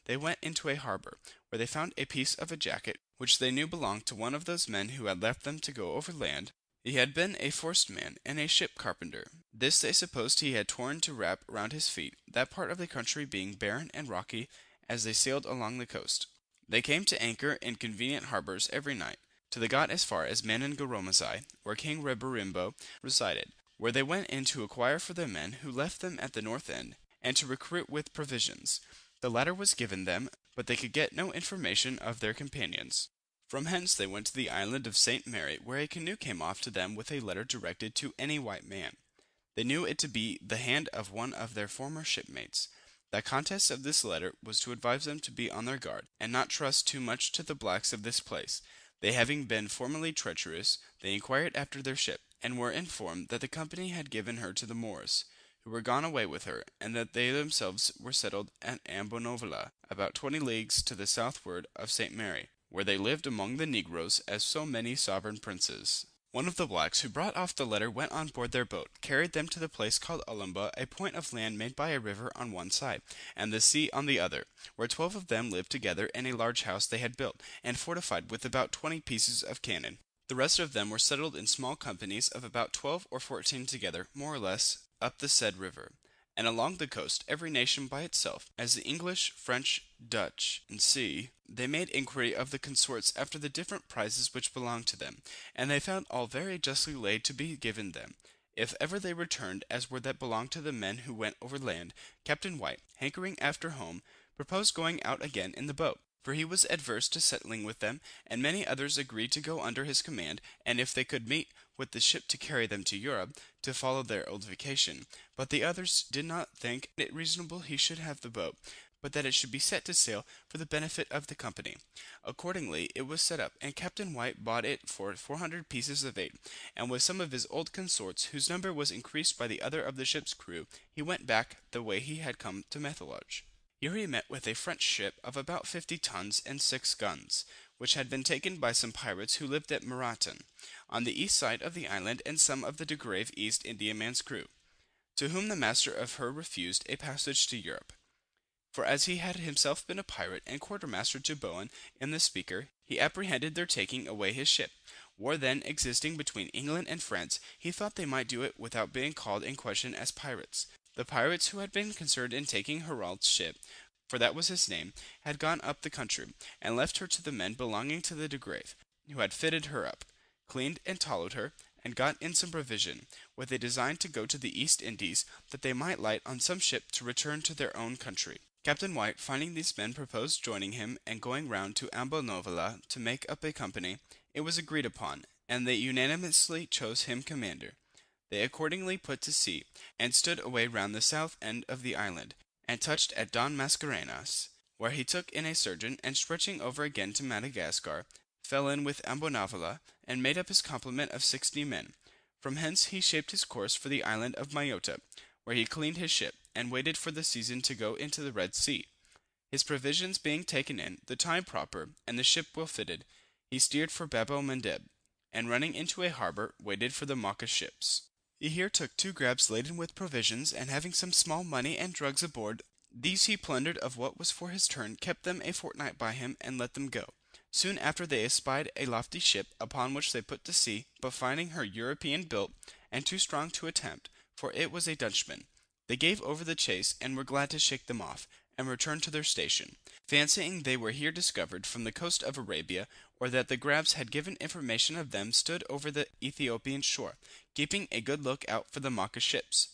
they went into a harbor, where they found a piece of a jacket, which they knew belonged to one of those men who had left them to go overland. He had been a forced man and a ship carpenter. This they supposed he had torn to wrap round his feet, that part of the country being barren and rocky, as they sailed along the coast. They came to anchor in convenient harbors every night, till they got as far as Manangaromasai, where King Reberimbo resided, where they went in to inquire for the men who left them at the north end, and to recruit with provisions. The latter was given them, but they could get no information of their companions. From hence they went to the island of St. Mary, where a canoe came off to them with a letter directed to any white man. They knew it to be the hand of one of their former shipmates. The contents of this letter was to advise them to be on their guard, and not trust too much to the blacks of this place. They having been formerly treacherous, they inquired after their ship, and were informed that the company had given her to the Moors, who were gone away with her, and that they themselves were settled at Ambonovola, about 20 leagues to the southward of St. Mary, where they lived among the negroes as so many sovereign princes. One of the blacks who brought off the letter went on board their boat, carried them to the place called Ulumba, a point of land made by a river on one side, and the sea on the other, where 12 of them lived together in a large house they had built, and fortified with about 20 pieces of cannon. The rest of them were settled in small companies of about 12 or 14 together, more or less, up the said river, and along the coast, every nation by itself, as the English, French, Dutch, &c. They made inquiry of the consorts after the different prizes which belonged to them, and they found all very justly laid to be given them, if ever they returned, as were that belonged to the men who went over land. Captain White, hankering after home, proposed going out again in the boat, for he was adverse to settling with them, and many others agreed to go under his command, and if they could meet with the ship to carry them to Europe, to follow their old vacation. But the others did not think it reasonable he should have the boat, but that it should be set to sail for the benefit of the company. Accordingly it was set up, and Captain White bought it for 400 pieces of eight, and with some of his old consorts, whose number was increased by the other of the ship's crew, he went back the way he had come to Methelage. Here he met with a French ship of about 50 tons and 6 guns, which had been taken by some pirates who lived at Marathon, on the east side of the island, and some of the De Grave East Indiaman's crew, to whom the master of her refused a passage to Europe. For as he had himself been a pirate and quartermaster to Bowen in the Speaker, he apprehended their taking away his ship. War then existing between England and France, he thought they might do it without being called in question as pirates. The pirates who had been concerned in taking Herald's ship, for that was his name, had gone up the country, and left her to the men belonging to the De Grave, who had fitted her up, cleaned and tallowed her, and got in some provision, with a design to go to the East Indies, that they might light on some ship to return to their own country. Captain White, finding these men, proposed joining him, and going round to Ambonovola to make up a company. It was agreed upon, and they unanimously chose him commander. They accordingly put to sea, and stood away round the south end of the island, and touched at Don Mascarenas, where he took in a surgeon, and stretching over again to Madagascar, fell in with Ambonovola, and made up his complement of 60 men. From hence he shaped his course for the island of Mayotta, where he cleaned his ship, and waited for the season to go into the Red Sea. His provisions being taken in, the time proper, and the ship well fitted, he steered for Babo Mandeb, and running into a harbour, waited for the Mocha ships. He here took 2 grabs laden with provisions, and having some small money and drugs aboard, these he plundered of what was for his turn, kept them a fortnight by him, and let them go. Soon after they espied a lofty ship, upon which they put to sea, but finding her European built, and too strong to attempt, for it was a Dutchman, they gave over the chase, and were glad to shake them off, and return to their station, fancying they were here discovered from the coast of Arabia, or that the Grabs had given information of them stood over the Ethiopian shore, keeping a good look out for the Mocha ships.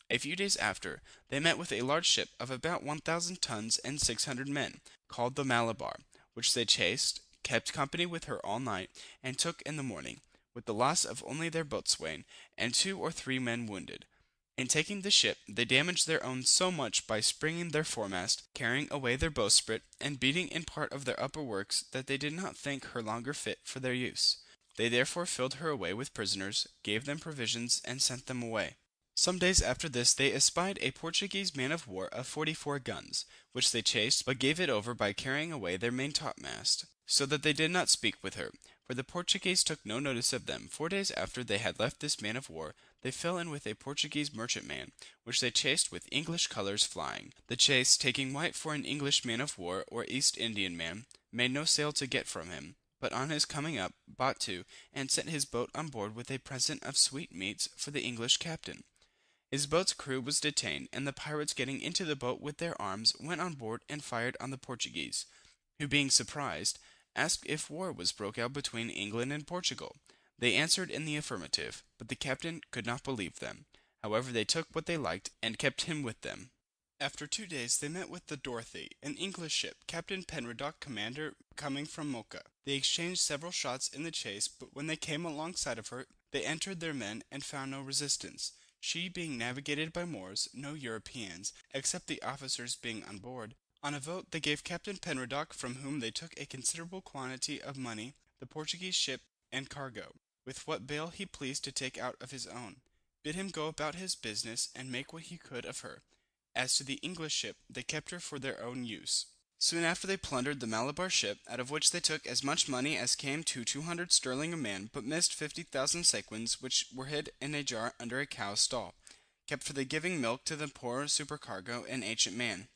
A few days after, they met with a large ship of about 1,000 tons and 600 men, called the Malabar, which they chased, kept company with her all night, and took in the morning, with the loss of only their boatswain, and 2 or 3 men wounded. In taking the ship, they damaged their own so much by springing their foremast, carrying away their bowsprit, and beating in part of their upper works, that they did not think her longer fit for their use. They therefore filled her away with prisoners, gave them provisions, and sent them away. Some days after this they espied a Portuguese man of war of 44 guns, which they chased, but gave it over by carrying away their maintopmast, so that they did not speak with her, for the Portuguese took no notice of them. 4 days after they had left this man of war, they fell in with a Portuguese merchantman, which they chased with English colors flying. The chase, taking White for an English man of war or East Indian man, made no sail to get from him, but on his coming up, bought to, and sent his boat on board with a present of sweetmeats for the English captain. His boat's crew was detained, and the pirates getting into the boat with their arms, went on board and fired on the Portuguese, who being surprised, asked if war was broke out between England and Portugal. They answered in the affirmative, but the captain could not believe them. However, they took what they liked, and kept him with them. After 2 days they met with the Dorothy, an English ship, Captain Penruddock commander, coming from Mocha. They exchanged several shots in the chase, but when they came alongside of her, they entered their men, and found no resistance. She being navigated by Moors, no Europeans, except the officers being on board. On a vote they gave Captain Penruddock, from whom they took a considerable quantity of money, the Portuguese ship and cargo, with what bail he pleased to take out of his own, bid him go about his business, and make what he could of her. As to the English ship, they kept her for their own use. Soon after they plundered the Malabar ship, out of which they took as much money as came to 200 sterling a man, but missed 50,000 sequins, which were hid in a jar under a cow's stall, kept for the giving milk to the poor supercargo and ancient man.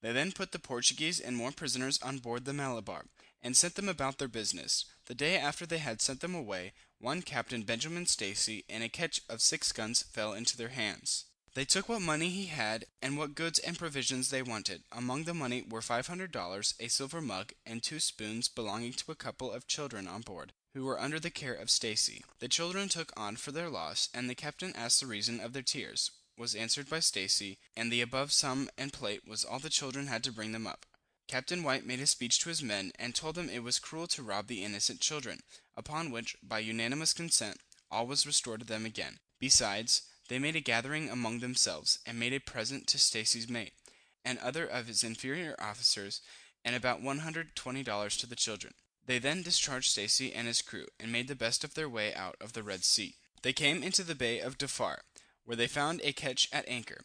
They then put the Portuguese and more prisoners on board the Malabar, and sent them about their business. The day after they had sent them away, one Captain Benjamin Stacy and a ketch of 6 guns fell into their hands. They took what money he had, and what goods and provisions they wanted. Among the money were $500, a silver mug, and 2 spoons belonging to a couple of children on board, who were under the care of Stacy. The children took on for their loss, and the captain asked the reason of their tears, was answered by Stacy, and the above sum and plate was all the children had to bring them up. Captain White made a speech to his men, and told them it was cruel to rob the innocent children, upon which, by unanimous consent, all was restored to them again. Besides, they made a gathering among themselves, and made a present to Stacy's mate, and other of his inferior officers, and about $120 to the children. They then discharged Stacy and his crew, and made the best of their way out of the Red Sea. They came into the Bay of Dhofar, where they found a ketch at anchor,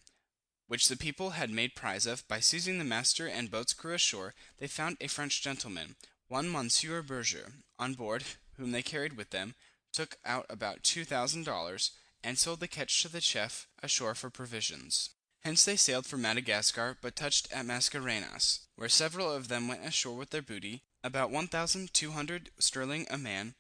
which the people had made prize of. By seizing the master and boat's crew ashore, they found a French gentleman, one Monsieur Berger, on board, whom they carried with them, took out about $2,000, and sold the ketch to the chef ashore for provisions. Hence they sailed for Madagascar, but touched at Mascarenas, where several of them went ashore with their booty, about 1,200 sterling a man.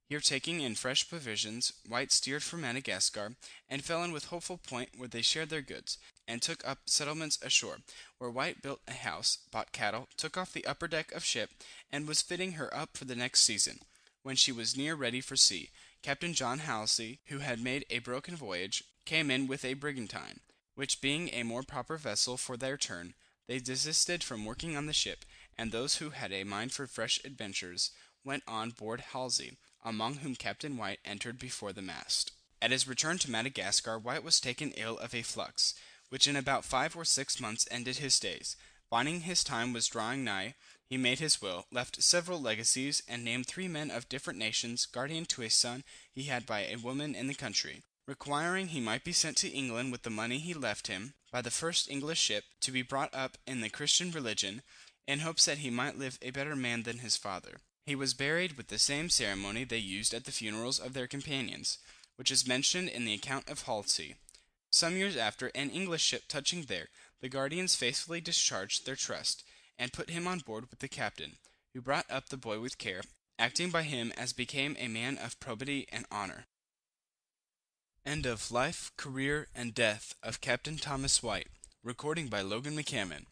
Here taking in fresh provisions, White steered for Madagascar, and fell in with Hopeful Point, where they shared their goods, and took up settlements ashore, where White built a house, bought cattle, took off the upper deck of ship, and was fitting her up for the next season. When she was near ready for sea, Captain John Halsey, who had made a broken voyage, came in with a brigantine, which being a more proper vessel for their turn, they desisted from working on the ship, and those who had a mind for fresh adventures went on board Halsey, among whom Captain White entered before the mast. At his return to Madagascar, White was taken ill of a flux, which in about 5 or 6 months ended his days. Finding his time was drawing nigh, he made his will, left several legacies, and named 3 men of different nations, guardian to a son he had by a woman in the country, requiring he might be sent to England with the money he left him, by the first English ship, to be brought up in the Christian religion, in hopes that he might live a better man than his father. He was buried with the same ceremony they used at the funerals of their companions, which is mentioned in the account of Halsey. Some years after, an English ship touching there, the guardians faithfully discharged their trust, and put him on board with the captain, who brought up the boy with care, acting by him as became a man of probity and honor. End of Life, Career, and Death of Captain Thomas White. Recording by Logan McCammon.